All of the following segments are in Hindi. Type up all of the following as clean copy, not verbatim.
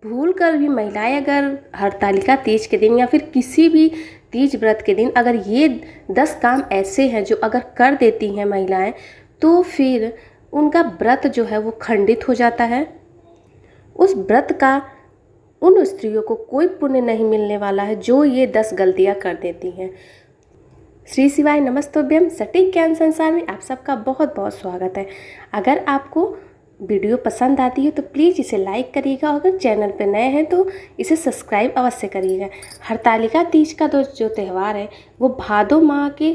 भूल कर भी महिलाएं अगर हरतालिका तीज के दिन या फिर किसी भी तीज व्रत के दिन अगर ये 10 काम ऐसे हैं जो अगर कर देती हैं महिलाएं, तो फिर उनका व्रत जो है वो खंडित हो जाता है। उस व्रत का उन स्त्रियों को कोई पुण्य नहीं मिलने वाला है जो ये 10 गलतियां कर देती हैं। श्री शिवाय नमस्तुभ्यम। सटीक ज्ञान संसार में आप सबका बहुत बहुत स्वागत है। अगर आपको वीडियो पसंद आती है तो प्लीज़ इसे लाइक करिएगा, अगर चैनल पर नए हैं तो इसे सब्सक्राइब अवश्य करिएगा। हरतालिका तीज का जो त्यौहार है वो भादो माह के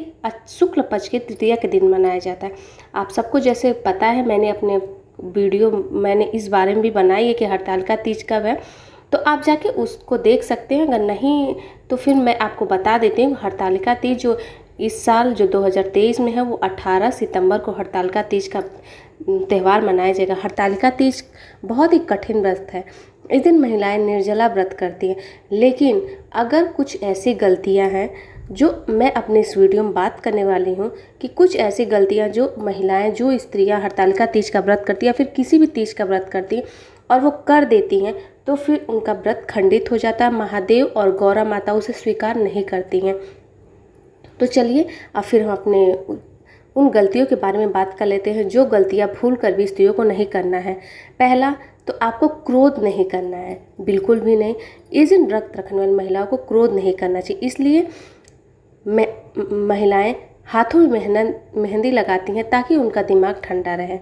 शुक्ल पक्ष के तृतीया के दिन मनाया जाता है। आप सबको जैसे पता है, मैंने इस बारे में भी बनाई है कि हरतालिका तीज कब है, तो आप जाके उसको देख सकते हैं। अगर नहीं तो फिर मैं आपको बता देती हूँ। हरतालिका तीज जो इस साल जो 2023 में है वो 18 सितंबर को हरतालिका तीज का त्यौहार मनाया जाएगा। हरतालिका तीज बहुत ही कठिन व्रत है। इस दिन महिलाएं निर्जला व्रत करती हैं, लेकिन अगर कुछ ऐसी गलतियां हैं जो मैं अपने इस वीडियो में बात करने वाली हूँ कि कुछ ऐसी गलतियां जो महिलाएं, जो स्त्रियां हरतालिका तीज का व्रत करती हैं या फिर किसी भी तीज का व्रत करती हैं और वो कर देती हैं, तो फिर उनका व्रत खंडित हो जाता है। महादेव और गौरा माता उसे स्वीकार नहीं करती हैं। तो चलिए अब फिर हम अपने उन गलतियों के बारे में बात कर लेते हैं जो गलतियां भूल कर भी स्त्रियों को नहीं करना है। पहला तो आपको क्रोध नहीं करना है, बिल्कुल भी नहीं। इस दिन व्रत रखने वाली महिलाओं को क्रोध नहीं करना चाहिए। इसलिए महिलाएं हाथों में मेहंदी लगाती हैं ताकि उनका दिमाग ठंडा रहे।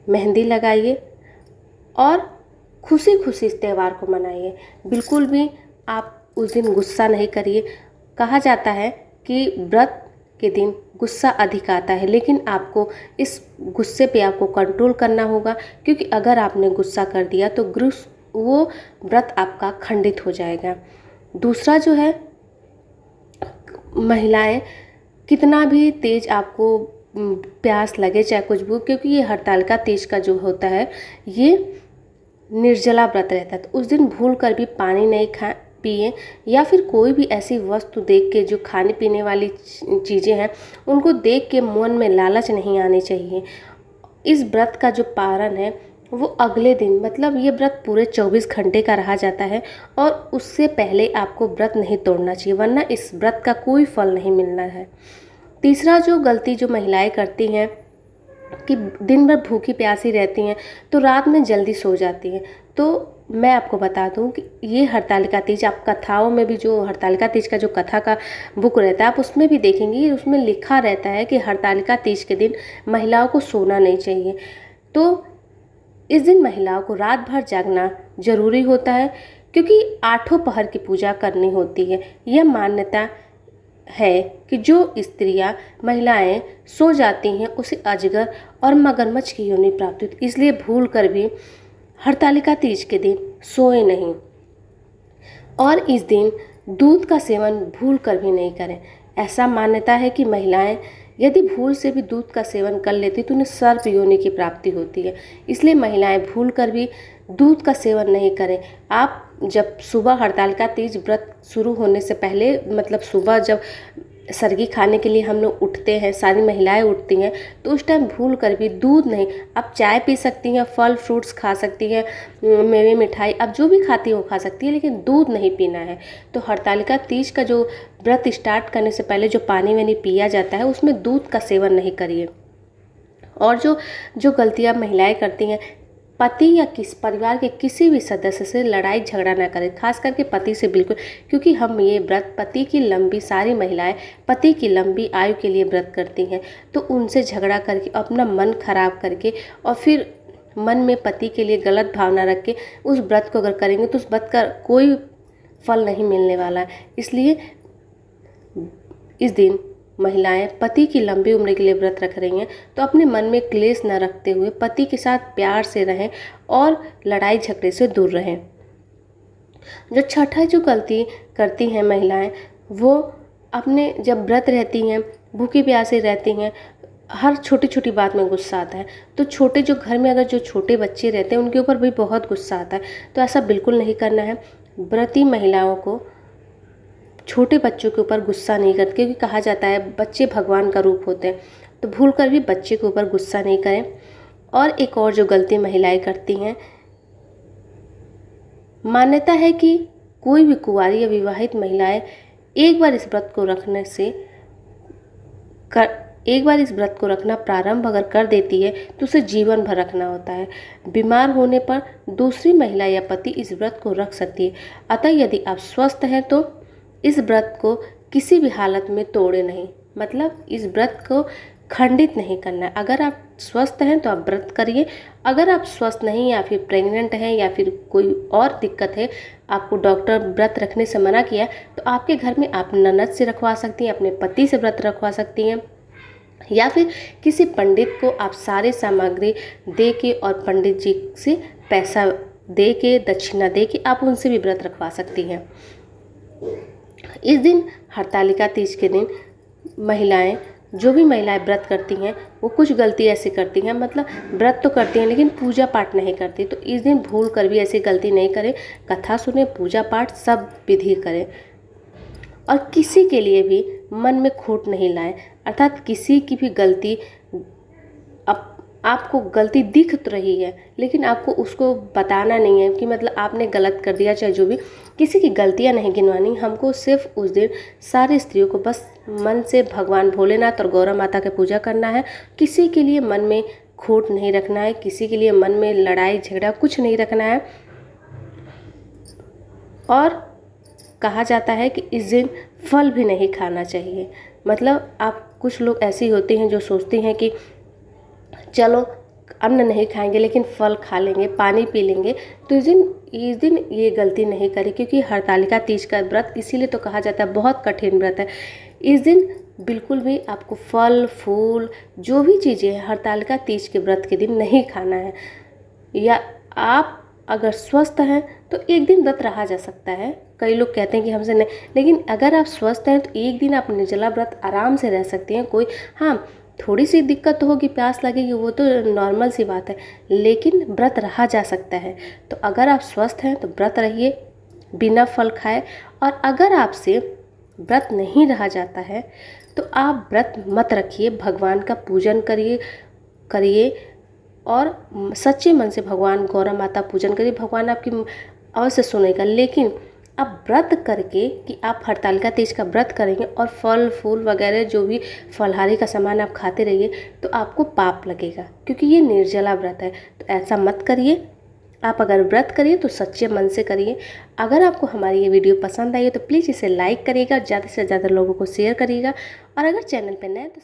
मेहंदी लगाइए और खुशी खुशी इस त्यौहार को मनाइए। बिल्कुल भी आप उस दिन गुस्सा नहीं करिए। कहा जाता है कि व्रत के दिन गुस्सा अधिक आता है, लेकिन आपको इस गुस्से पे आपको कंट्रोल करना होगा, क्योंकि अगर आपने गुस्सा कर दिया तो वो व्रत आपका खंडित हो जाएगा। दूसरा जो है, महिलाएं कितना भी तेज आपको प्यास लगे चाहे कुछ भी, क्योंकि ये हरतालिका तीज का जो होता है ये निर्जला व्रत रहता है, तो उस दिन भूल कर भी पानी नहीं पिए या फिर कोई भी ऐसी वस्तु देख के, जो खाने पीने वाली चीज़ें हैं उनको देख के मन में लालच नहीं आनी चाहिए। इस व्रत का जो पारण है वो अगले दिन, मतलब ये व्रत पूरे 24 घंटे का रहा जाता है और उससे पहले आपको व्रत नहीं तोड़ना चाहिए, वरना इस व्रत का कोई फल नहीं मिलना है। तीसरा जो गलती जो महिलाएं करती हैं कि दिन भर भूखी प्यासी रहती हैं तो रात में जल्दी सो जाती हैं। तो मैं आपको बता दूं कि ये हरतालिका तीज, आप कथाओं में भी जो हरतालिका तीज का जो कथा का बुक रहता है आप उसमें भी देखेंगे, उसमें लिखा रहता है कि हरतालिका तीज के दिन महिलाओं को सोना नहीं चाहिए। तो इस दिन महिलाओं को रात भर जागना जरूरी होता है, क्योंकि 8 पहर की पूजा करनी होती है। यह मान्यता है कि जो स्त्रियां, महिलाएं सो जाती हैं उसे अजगर और मगरमच्छ की योनि प्राप्त होती, इसलिए भूल कर भी हरतालिका तीज के दिन सोए नहीं। और इस दिन दूध का सेवन भूल कर भी नहीं करें। ऐसा मान्यता है कि महिलाएं यदि भूल से भी दूध का सेवन कर लेती तो उन्हें सर्प योनि की प्राप्ति होती है, इसलिए महिलाएं भूल कर भी दूध का सेवन नहीं करें। आप जब सुबह हरतालिका तीज व्रत शुरू होने से पहले, मतलब सुबह जब सरगी खाने के लिए हम लोग उठते हैं, सारी महिलाएं उठती हैं, तो उस टाइम भूल कर भी दूध नहीं, आप चाय पी सकती हैं, फल फ्रूट्स खा सकती हैं, मेवे मिठाई आप जो भी खाती हैं वो खा सकती है, लेकिन दूध नहीं पीना है। तो हरतालिका तीज का जो व्रत स्टार्ट करने से पहले जो पानी वानी पिया जाता है उसमें दूध का सेवन नहीं करिए। और जो गलतियां महिलाएं करती हैं, पति या परिवार के किसी भी सदस्य से लड़ाई झगड़ा ना करें, खास करके पति से बिल्कुल, क्योंकि हम ये व्रत सारी महिलाएं पति की लंबी आयु के लिए व्रत करती हैं। तो उनसे झगड़ा करके, अपना मन खराब करके और फिर मन में पति के लिए गलत भावना रख के उस व्रत को अगर करेंगे तो उस व्रत का कोई फल नहीं मिलने वाला है। इसलिए इस दिन महिलाएं पति की लंबी उम्र के लिए व्रत रख रही हैं तो अपने मन में क्लेश न रखते हुए पति के साथ प्यार से रहें और लड़ाई झगड़े से दूर रहें। जो छठा जो गलती करती हैं महिलाएं, वो अपने जब व्रत रहती हैं, भूखी प्यासी रहती हैं, हर छोटी छोटी बात में गुस्सा आता है। तो छोटे जो घर में अगर जो छोटे बच्चे रहते हैं उनके ऊपर भी बहुत गुस्सा आता है, तो ऐसा बिल्कुल नहीं करना है। व्रती महिलाओं को छोटे बच्चों के ऊपर गुस्सा नहीं करते, क्योंकि कहा जाता है बच्चे भगवान का रूप होते हैं, तो भूल कर भी बच्चे के ऊपर गुस्सा नहीं करें। और एक और जो गलती महिलाएं करती हैं, मान्यता है कि कोई भी कुंवारी या विवाहित महिलाएं एक बार इस व्रत को रखने से एक बार इस व्रत को रखना प्रारंभ अगर कर देती है तो उसे जीवन भर रखना होता है। बीमार होने पर दूसरी महिला या पति इस व्रत को रख सकती है। अतः यदि आप स्वस्थ हैं तो इस व्रत को किसी भी हालत में तोड़े नहीं, मतलब इस व्रत को खंडित नहीं करना है। अगर आप स्वस्थ हैं तो आप व्रत करिए। अगर आप स्वस्थ नहीं या फिर प्रेग्नेंट हैं या फिर कोई और दिक्कत है, आपको डॉक्टर व्रत रखने से मना किया, तो आपके घर में आप ननद से रखवा सकती हैं, अपने पति से व्रत रखवा सकती हैं, या फिर किसी पंडित को आप सारे सामग्री दे के और पंडित जी से पैसा दे के, दक्षिणा दे के आप उनसे भी व्रत रखवा सकती हैं। इस दिन हरतालिका तीज के दिन महिलाएं, जो भी महिलाएं व्रत करती हैं वो कुछ गलती ऐसी करती हैं, मतलब व्रत तो करती हैं लेकिन पूजा पाठ नहीं करती। तो इस दिन भूल कर भी ऐसी गलती नहीं करें, कथा सुने, पूजा पाठ सब विधि करें और किसी के लिए भी मन में खोट नहीं लाएं। अर्थात किसी की भी गलती, आपको गलती दिख तो रही है लेकिन आपको उसको बताना नहीं है कि मतलब आपने गलत कर दिया, चाहे जो भी, किसी की गलतियां नहीं गिनवानी। हमको सिर्फ उस दिन सारी स्त्रियों को बस मन से भगवान भोलेनाथ और गौरा माता की पूजा करना है। किसी के लिए मन में खोट नहीं रखना है, किसी के लिए मन में लड़ाई झगड़ा कुछ नहीं रखना है। और कहा जाता है कि इस दिन फल भी नहीं खाना चाहिए। मतलब आप, कुछ लोग ऐसी होते हैं जो सोचते हैं कि चलो अन्न नहीं खाएंगे लेकिन फल खा लेंगे, पानी पी लेंगे। तो इस दिन ये गलती नहीं करें, क्योंकि हरतालिका तीज का व्रत इसीलिए तो कहा जाता है बहुत कठिन व्रत है। इस दिन बिल्कुल भी आपको फल फूल जो भी चीज़ें हैं हरतालिका तीज के व्रत के दिन नहीं खाना है। या आप अगर स्वस्थ हैं तो एक दिन व्रत रहा जा सकता है। कई लोग कहते हैं कि हमसे नहीं, लेकिन अगर आप स्वस्थ हैं तो एक दिन आप निर्जला व्रत आराम से रह सकती हैं। कोई, हाँ, थोड़ी सी दिक्कत होगी, प्यास लगेगी, वो तो नॉर्मल सी बात है, लेकिन व्रत रहा जा सकता है। तो अगर आप स्वस्थ हैं तो व्रत रहिए, बिना फल खाए। और अगर आपसे व्रत नहीं रहा जाता है तो आप व्रत मत रखिए, भगवान का पूजन करिए और सच्चे मन से भगवान गौरा माता पूजन करिए। भगवान आपकी अवश्य सुनेगा। लेकिन अब व्रत करके कि आप हरतालिका तीज का व्रत करेंगे और फल फूल वगैरह जो भी फलहारी का सामान आप खाते रहिए तो आपको पाप लगेगा, क्योंकि ये निर्जला व्रत है। तो ऐसा मत करिए। आप अगर व्रत करिए तो सच्चे मन से करिए। अगर आपको हमारी ये वीडियो पसंद आई है तो प्लीज़ इसे लाइक करिएगा, ज़्यादा से ज़्यादा लोगों को शेयर करिएगा और अगर चैनल पर नए तो